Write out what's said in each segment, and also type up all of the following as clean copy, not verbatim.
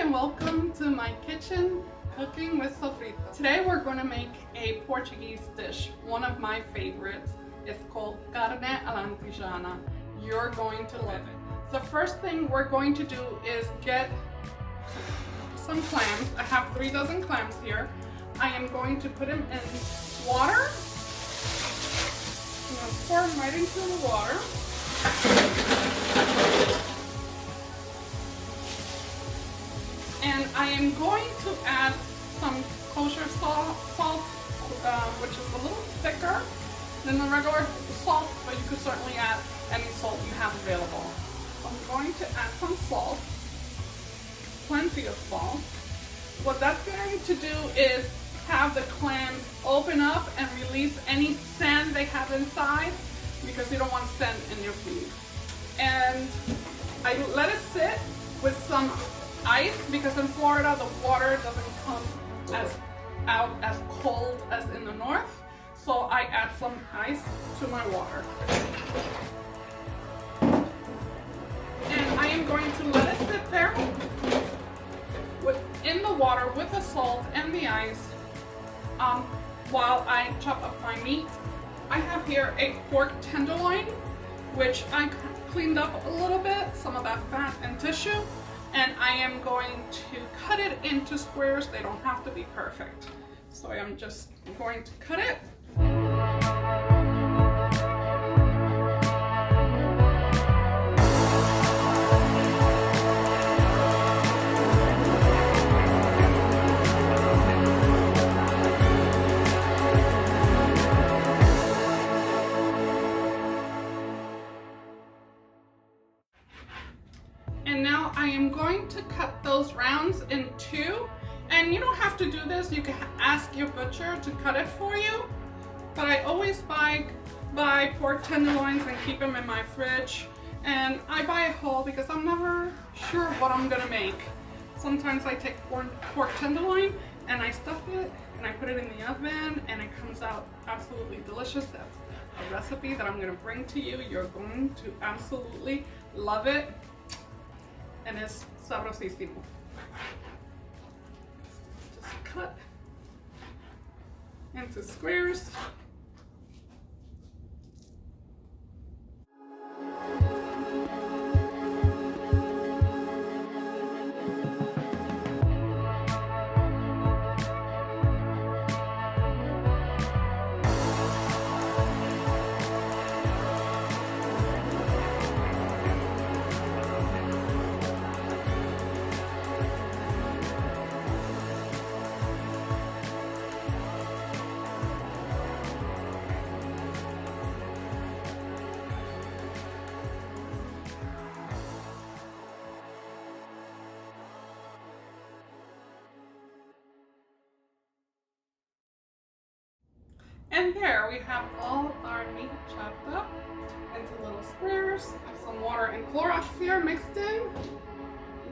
and welcome to my kitchen, Cooking with Sofrito. Today we're going to make a Portuguese dish, one of my favorites. It's called Carne Alentejana. You're going to love it. The first thing we're going to do is get some clams. I have 3 dozen clams here. I am going to put them in water. I'm going to pour them right into the water. And I am going to add some kosher salt, which is a little thicker than the regular salt, but you could certainly add any salt you have available. So I'm going to add some salt, plenty of salt. What that's going to do is have the clams open up and release any sand they have inside, because you don't want sand in your food. And I let it sit with some ice, because in Florida the water doesn't come out as cold as in the north. So I add some ice to my water. And I am going to let it sit there in the water with the salt and the ice while I chop up my meat. I have here a pork tenderloin, which I cleaned up a little bit, some of that fat and tissue. And I am going to cut it into squares. They don't have to be perfect. So I am just going to cut it. And now I am going to cut those rounds in 2. And you don't have to do this. You can ask your butcher to cut it for you. But I always buy pork tenderloins and keep them in my fridge. And I buy it whole because I'm never sure what I'm gonna make. Sometimes I take pork tenderloin and I stuff it and I put it in the oven and it comes out absolutely delicious. That's a recipe that I'm gonna bring to you. You're going to absolutely love it. And it's sabrosísimo. Just cut into squares. And there we have all our meat chopped up into little squares. Have some water and Clorox here mixed in.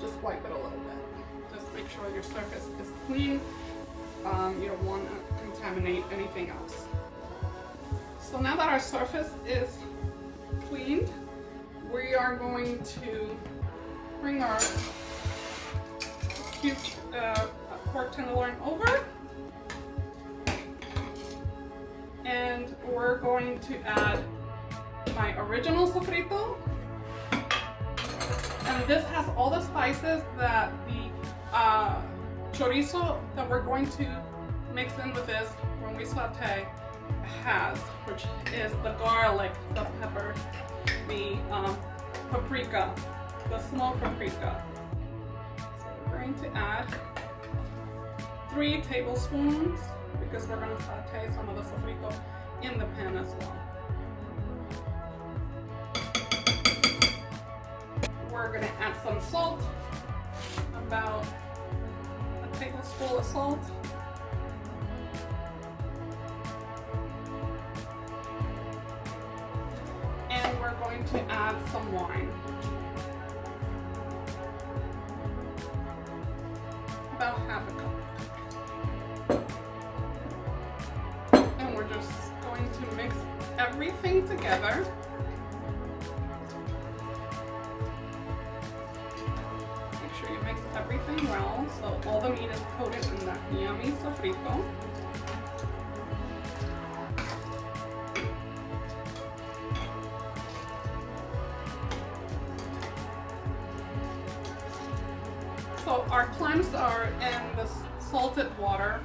Just wipe it a little bit. Just make sure your surface is clean. You don't want to contaminate anything else. So now that our surface is cleaned, we are going to bring our cute pork tenderloin over. And we're going to add my original sofrito. And this has all the spices that the chorizo that we're going to mix in with this when we saute has, which is the garlic, the pepper, the paprika, the smoked paprika. So we're going to add 3 tablespoons, because we're going to saute some of the sofrito in the pan as well. We're going to add some salt, about a tablespoon of salt. And we're going to add some wine. About half a cup. To mix everything together. Make sure you mix everything well so all the meat is coated in that yummy sofrito. So our clams are in the salted water,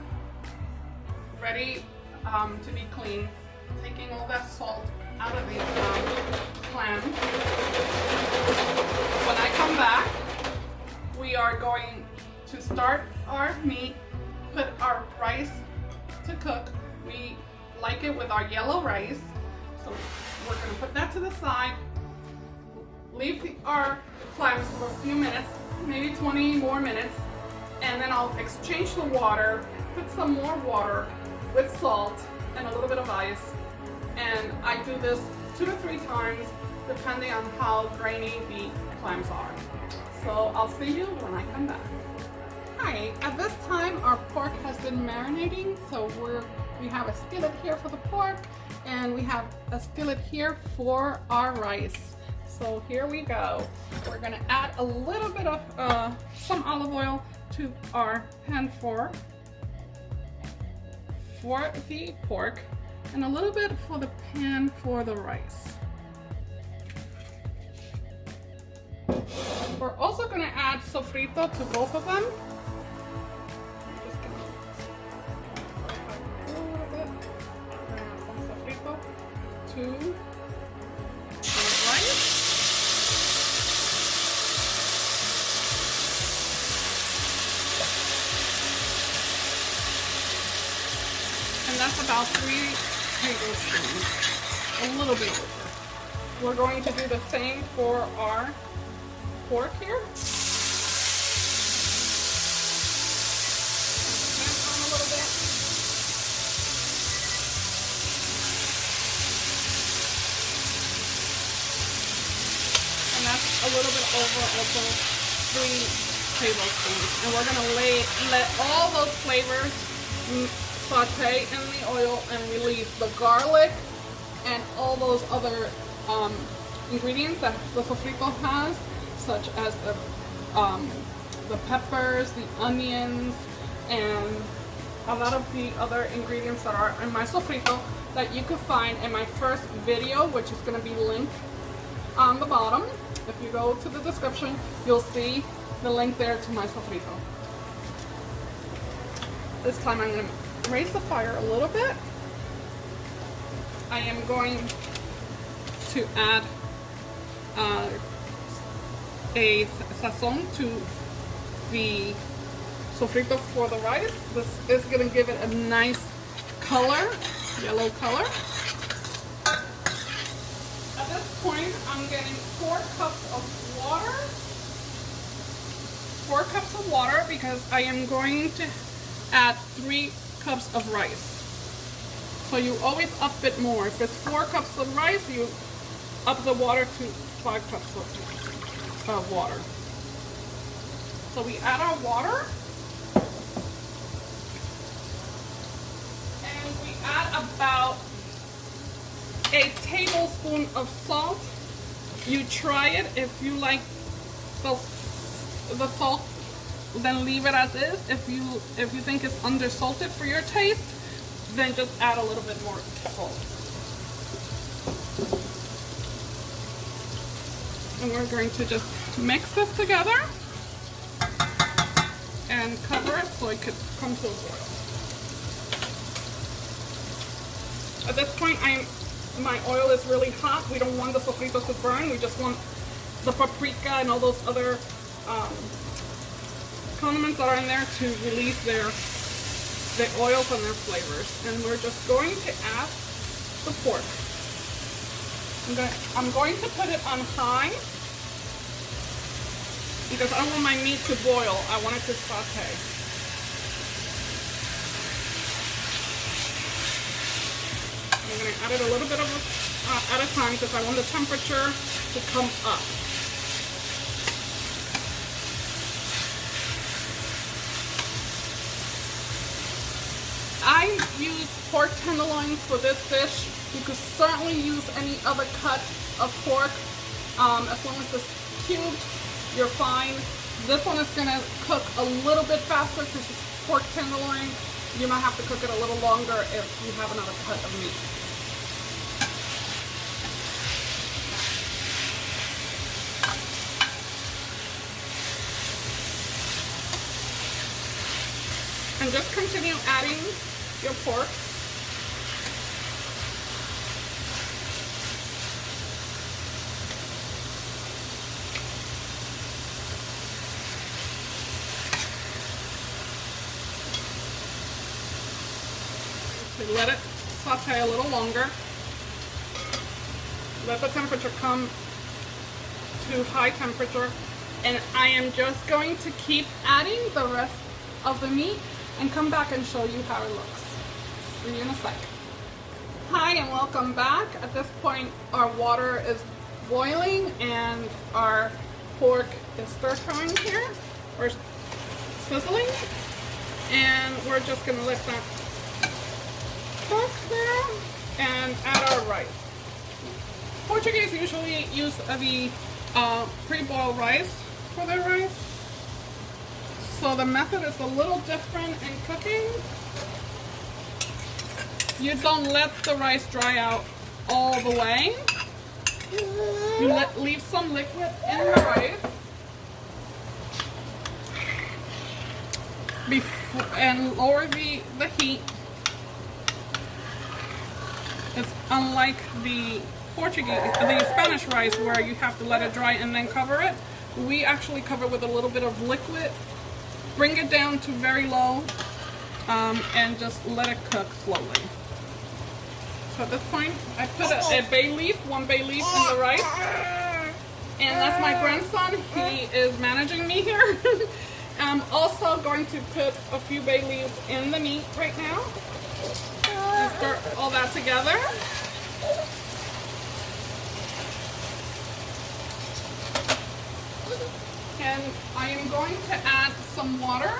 ready to be cleaned, taking all that salt out of the clam. When I come back, we are going to start our meat, put our rice to cook. We like it with our yellow rice, so we're going to put that to the side, leave our clams for a few minutes, maybe 20 more minutes, and then I'll exchange the water, put some more water with salt and a little bit of ice, and I do this 2 to 3 times depending on how grainy the clams are. So I'll see you when I come back. Hi, at this time our pork has been marinating, so we have a skillet here for the pork and we have a skillet here for our rice. So here we go. We're gonna add a little bit of some olive oil to our pan for the pork and a little bit for the pan for the rice. We're also gonna add sofrito to both of them. Just gonna a little bit. We're gonna add some sofrito to the rice. And that's about 3 tablespoons, a little bit over. We're going to do the same for our pork here. Pan on a little bit. And that's a little bit over also 3 tablespoons. And we're gonna let all those flavors saute in the oil and release the garlic and all those other ingredients that the sofrito has, such as the peppers, the onions, and a lot of the other ingredients that are in my sofrito that you could find in my first video, which is going to be linked on the bottom. If you go to the description, you'll see the link there to my sofrito. This time I'm going to raise the fire a little bit. I am going to add a sazon to the sofrito for the rice. This is going to give it a nice color, yellow color. At this point, I'm getting 4 cups of water. 4 cups of water because I am going to add 3 cups of rice. So you always up it more. If it's 4 cups of rice, you up the water to 5 cups of water. So we add our water. And we add about a tablespoon of salt. You try it. If you like the salt, then leave it as is. If you think it's undersalted for your taste, then just add a little bit more salt. And we're going to just mix this together and cover it so it could come to a boil. At this point, my oil is really hot. We don't want the sofrito to burn. We just want the paprika and all those other condiments that are in there to release the oils and their flavors. And we're just going to add the pork. I'm going to put it on high because I don't want my meat to boil. I want it to saute. I'm going to add it a little bit at a time because I want the temperature to come up. I use pork tenderloin for this dish. You could certainly use any other cut of pork. As long as it's cubed, you're fine. This one is gonna cook a little bit faster because it's pork tenderloin. You might have to cook it a little longer if you have another cut of meat. And just continue adding your pork. Let it saute a little longer. Let the temperature come to high temperature. And I am just going to keep adding the rest of the meat and come back and show you how it looks. See you in a sec. Hi and welcome back. At this point our water is boiling and our pork is stir frying here, or sizzling, and we're just going to let that cook there and add our rice. Portuguese usually use the pre-boiled rice for their rice. So the method is a little different in cooking. You don't let the rice dry out all the way. You leave some liquid in the rice and lower the heat. It's unlike the Spanish rice where you have to let it dry and then cover it. We actually cover it with a little bit of liquid. Bring it down to very low and just let it cook slowly. So at this point, I put a bay leaf, one bay leaf in the rice. And that's my grandson. He is managing me here. I'm also going to put a few bay leaves in the meat right now. And stir all that together. And I am going to add some water.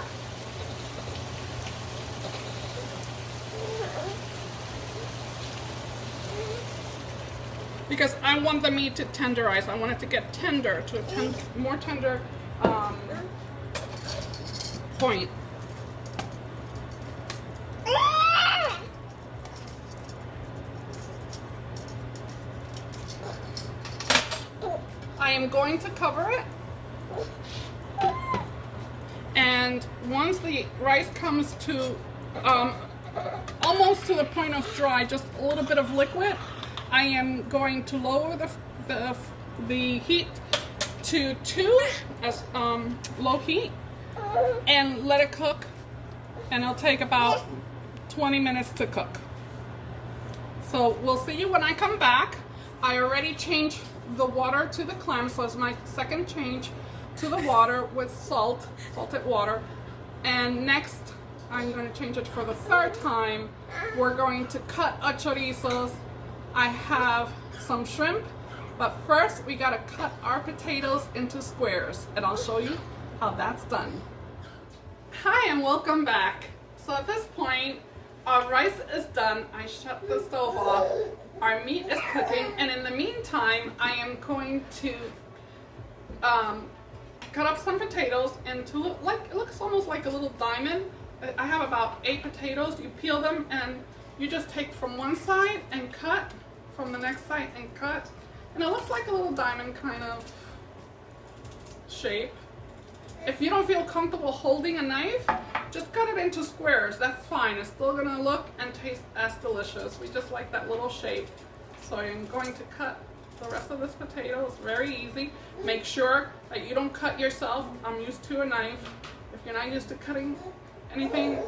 Because I want the meat to tenderize. I want it to get tender, to a more tender point. I am going to cover it. And once the rice comes to almost to the point of dry, just a little bit of liquid, I am going to lower the heat to 2 as low heat and let it cook, and it'll take about 20 minutes to cook. So we'll see you when I come back. I already changed the water to the clams, so it's my second change to the water with salted water. And next I'm going to change it for the third time. We're going to cut our chorizos. I have some shrimp, but first we gotta cut our potatoes into squares, and I'll show you how that's done. Hi and welcome back. So at this point our rice is done. I shut the stove off. Our meat is cooking, and in the meantime I am going to cut up some potatoes into, it looks almost like a little diamond. I have about 8 potatoes. You peel them and you just take from one side and cut, from the next side and cut, and it looks like a little diamond kind of shape. If you don't feel comfortable holding a knife, just cut it into squares. That's fine. It's still gonna look and taste as delicious. We just like that little shape. So I'm going to cut the rest of this potato. It's very easy. Make sure that you don't cut yourself. I'm used to a knife. If you're not used to cutting anything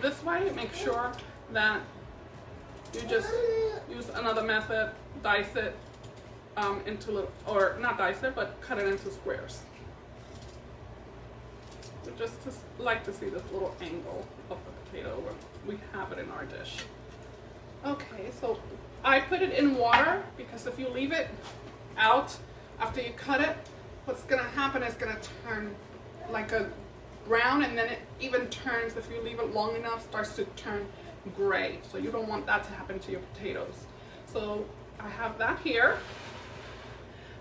this way, make sure that you just use another method, dice it into little, or not dice it, but cut it into squares. We just like to see this little angle of the potato when we have it in our dish. Okay, so I put it in water because if you leave it out after you cut it, what's gonna happen is gonna turn like a brown, and then it even turns, if you leave it long enough, starts to turn gray. So you don't want that to happen to your potatoes. So I have that here.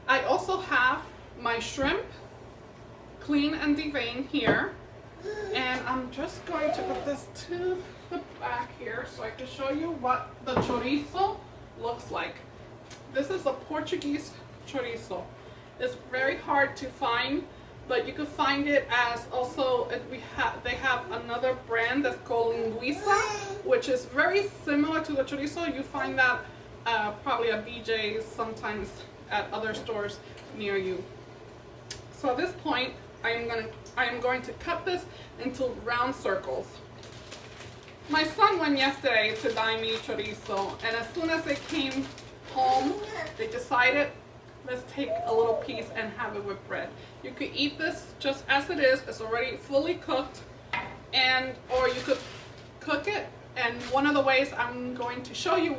I also have my shrimp clean and devein here. And I'm just going to put this to the back here so I can show you what the chorizo looks like. This is a Portuguese chorizo. It's very hard to find, but you can find it as also, they have another brand that's called linguiça, which is very similar to the chorizo. You find that probably at BJ's, sometimes at other stores near you. So at this point, I am going to cut this into round circles. My son went yesterday to buy me chorizo, and as soon as they came home, they decided, let's take a little piece and have it with bread. You could eat this just as it is. It's already fully cooked, or you could cook it. And one of the ways I'm going to show you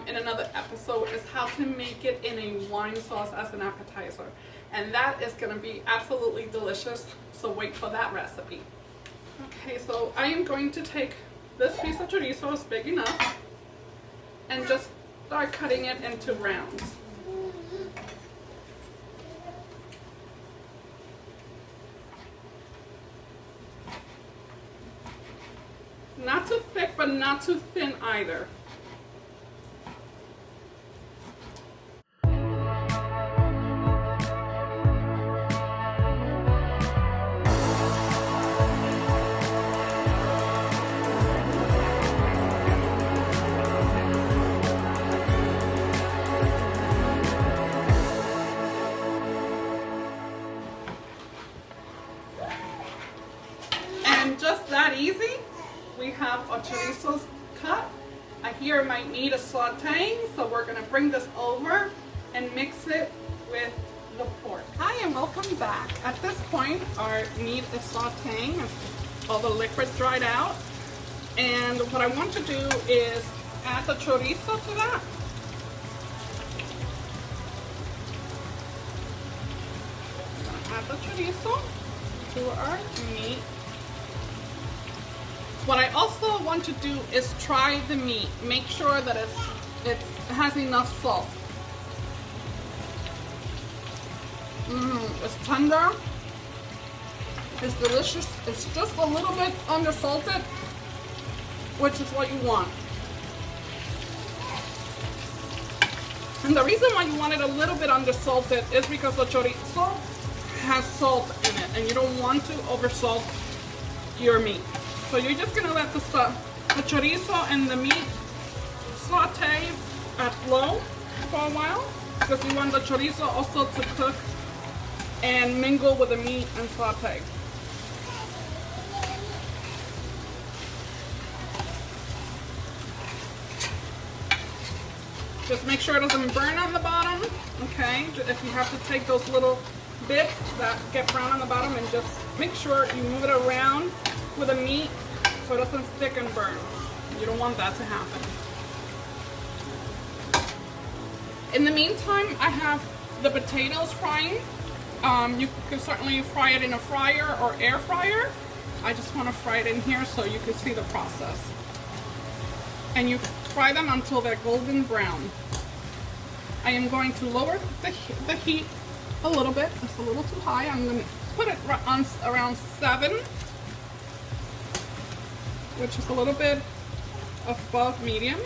in another episode is how to make it in a wine sauce as an appetizer. And that is going to be absolutely delicious. So wait for that recipe. Okay, so I am going to take this piece of chorizo, it's big enough, and just start cutting it into rounds. Not too thick, but not too thin either. Just that easy. We have our chorizos cut. I here might need a sauteing, so we're gonna bring this over and mix it with the pork. Hi and welcome back. At this point, our meat is sauteing, all the liquid dried out. And what I want to do is add the chorizo to that. I'm gonna add the chorizo to our meat. What I also want to do is try the meat. Make sure that it has enough salt. It's tender. It's delicious. It's just a little bit undersalted, which is what you want. And the reason why you want it a little bit undersalted is because the chorizo has salt in it, and you don't want to oversalt your meat. So you're just gonna let the chorizo and the meat saute at low for a while, because you want the chorizo also to cook and mingle with the meat and saute. Just make sure it doesn't burn on the bottom, okay? If you have to take those little bits that get brown on the bottom and just make sure you move it around with the meat so it doesn't stick and burn. You don't want that to happen. In the meantime, I have the potatoes frying. You can certainly fry it in a fryer or air fryer. I just want to fry it in here so you can see the process. And you fry them until they're golden brown. I am going to lower the heat a little bit. It's a little too high. I'm going to put it on around 7, which is a little bit above medium.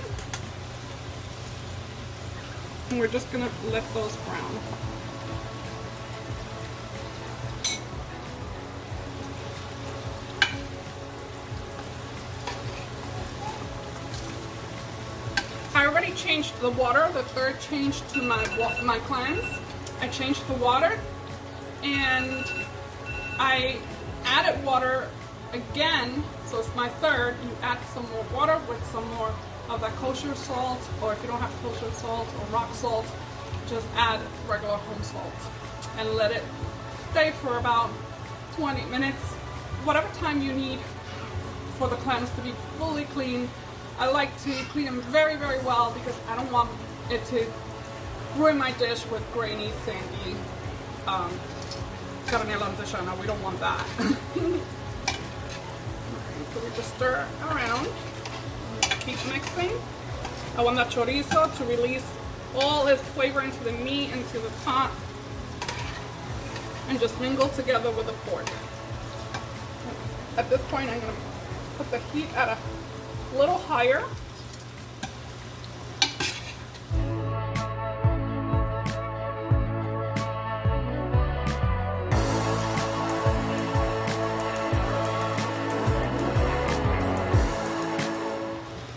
And we're just gonna let those brown. I already changed the water, the third change to my GLAMS. I changed the water and I added water again. So it's my third. You add some more water with some more of that kosher salt, or if you don't have kosher salt or rock salt, just add regular home salt and let it stay for about 20 minutes, whatever time you need for the clams to be fully clean. I like to clean them very, very well because I don't want it to ruin my dish with grainy, sandy Carne Alentejana. We don't want that. So we just stir around, keep mixing. I want that chorizo to release all its flavor into the meat, into the pot. and just mingle together with the pork. At this point, I'm going to put the heat at a little higher.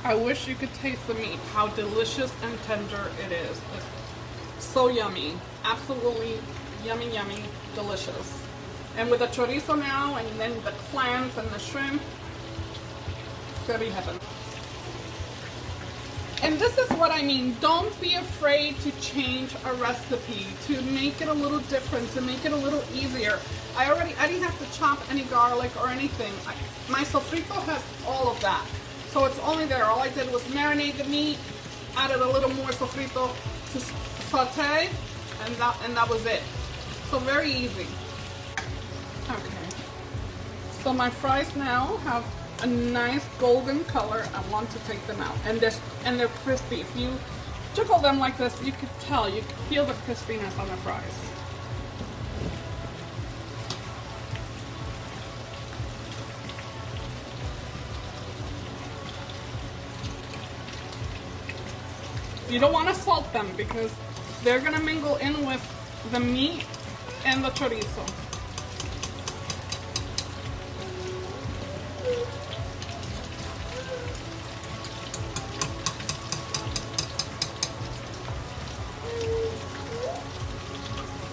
I wish you could taste the meat, how delicious and tender it is. It's so yummy, absolutely yummy, yummy, delicious. And with the chorizo now, and then the clams and the shrimp, it's gonna be heaven. And this is what I mean, don't be afraid to change a recipe, to make it a little different, to make it a little easier. I didn't have to chop any garlic or anything. My sofrito has all of that. So it's only there. All I did was marinate the meat, added a little more sofrito to saute, and that was it. So very easy. Okay. So my fries now have a nice golden color. I want to take them out, and they're crispy. If you jiggle them like this, you could tell, you could feel the crispiness on the fries. You don't want to salt them because they're going to mingle in with the meat and the chorizo.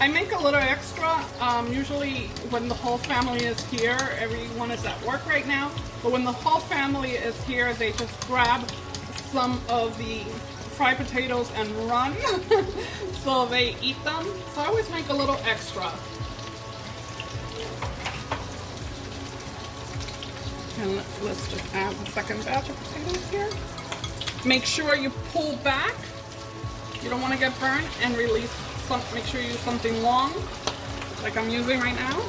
I make a little extra, usually when the whole family is here. Everyone is at work right now, but when the whole family is here, they just grab some of the fried potatoes and run. So they eat them. So I always make a little extra. And let's just add the second batch of potatoes here. Make sure you pull back. You don't want to get burned, and release some. Make sure you use something long, like I'm using right now.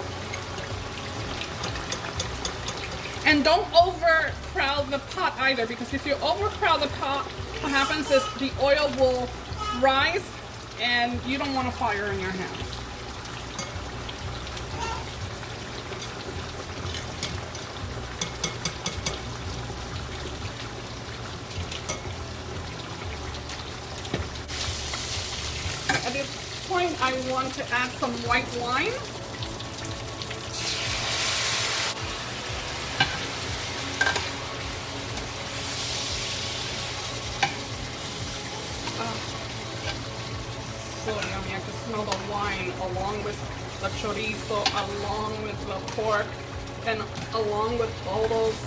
And don't overcrowd the pot either, because if you overcrowd the pot, what happens is the oil will rise and you don't want a fire in your hands. At this point, I want to add some white wine. So yummy. I can smell the wine along with the chorizo, along with the pork, and along with all those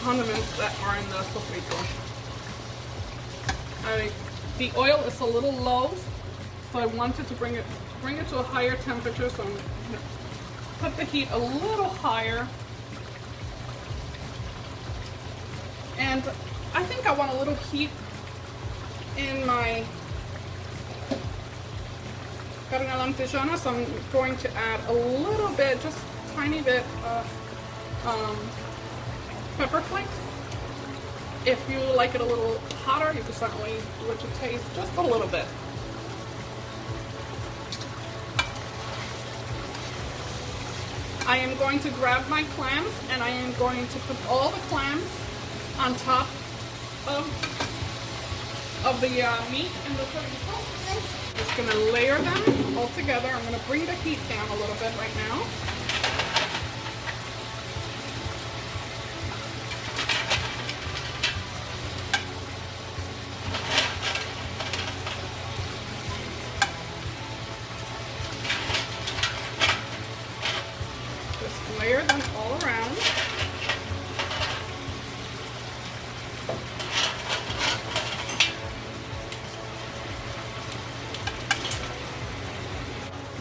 condiments that are in the sofrito. The oil is a little low, so I wanted to bring it to a higher temperature, so I'm going to put the heat a little higher. And I think I want a little heat in my Carne Alentejana, so I'm going to add a little bit, just a tiny bit of pepper flakes. If you like it a little hotter, you can certainly do it to taste just a little bit. I am going to grab my clams, and I am going to put all the clams on top of the meat and the chorizo. Just going to layer them all together. I'm going to bring the heat down a little bit right now. Just layer them all around.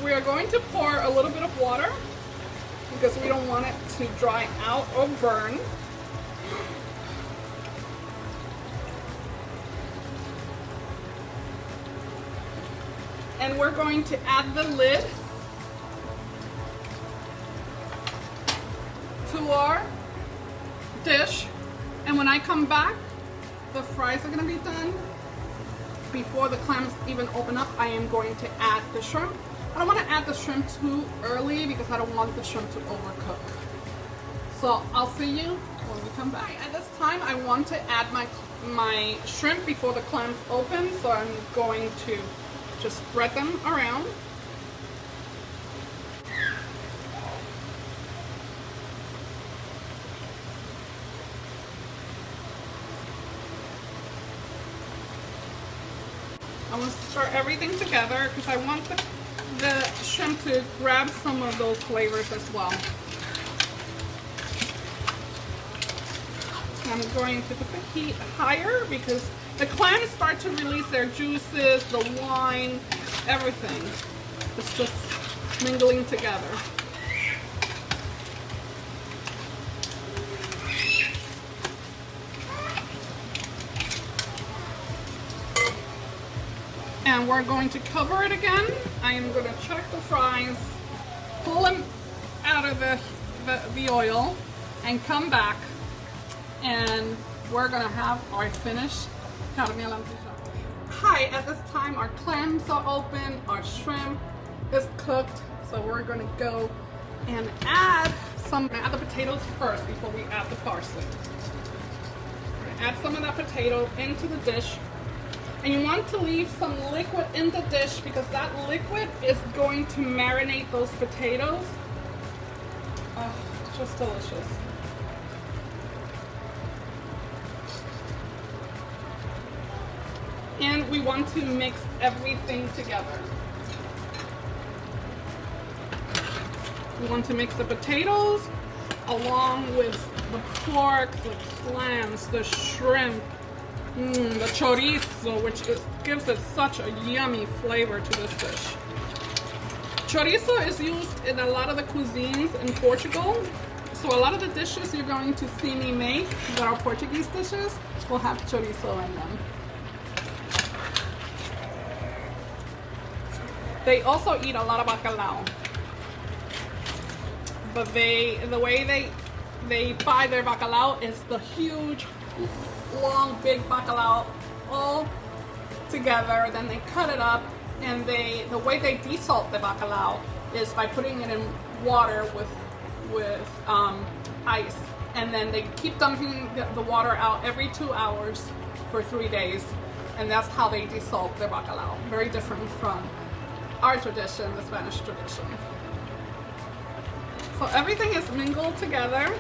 We are going to pour a little bit of water because we don't want it to dry out or burn. And we're going to add the lid to our dish. And when I come back, the fries are going to be done. Before the clams even open up, I am going to add the shrimp I don't want to add the shrimp too early because I don't want the shrimp to overcook. So I'll see you when we come back. At this time, I want to add my shrimp before the clams open, so I'm going to just spread them around. I want to stir everything together because I want the shrimp to grab some of those flavors as well. I'm going to put the heat higher because the clams start to release their juices, the wine, everything. It's just mingling together. And we're going to cover it again. I am going to check the fries, pull them out of the oil, and come back. And we're gonna have our finished carne Alentejo. Hi, at this time our clams are open, our shrimp is cooked, so we're gonna go and add the potatoes first before we add the parsley. We're gonna add some of that potato into the dish. And you want to leave some liquid in the dish because that liquid is going to marinate those potatoes. Oh, it's just delicious. And we want to mix everything together. We want to mix the potatoes along with the pork, the clams, the shrimp, the chorizo, which gives it such a yummy flavor to this dish. Chorizo is used in a lot of the cuisines in Portugal. So a lot of the dishes you're going to see me make that are Portuguese dishes will have chorizo in them. They also eat a lot of bacalao, but the way they buy their bacalao is the huge, long, big bacalao all together. Then they cut it up, and the way they desalt the bacalao is by putting it in water with ice, and then they keep dumping the water out every 2 hours for 3 days, and that's how they desalt their bacalao. Very different from our tradition, the Spanish tradition. So everything is mingled together.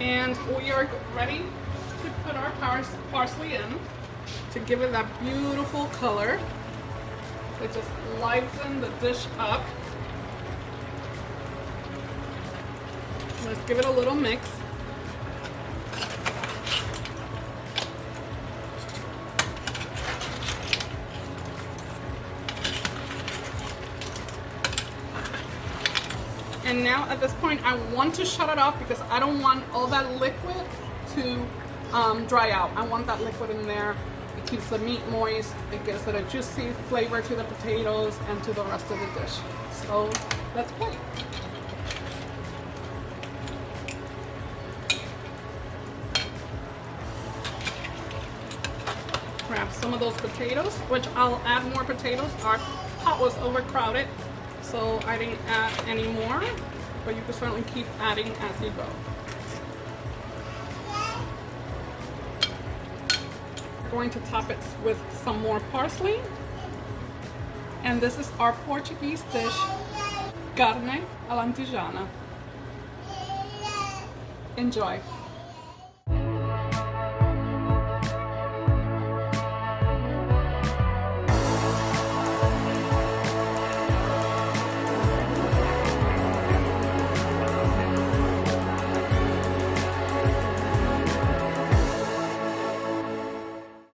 And we are ready to put our parsley in to give it that beautiful color. It just livens the dish up. Let's give it a little mix. And now at this point I want to shut it off because I don't want all that liquid to dry out. I want that liquid in there. It keeps the meat moist. It gives it a juicy flavor to the potatoes and to the rest of the dish. So let's play. Grab some of those potatoes, which I'll add more potatoes. Our pot was overcrowded, so I didn't add any more, but you can certainly keep adding as you go. We're going to top it with some more parsley. And this is our Portuguese dish, Carne Alentejana. Enjoy.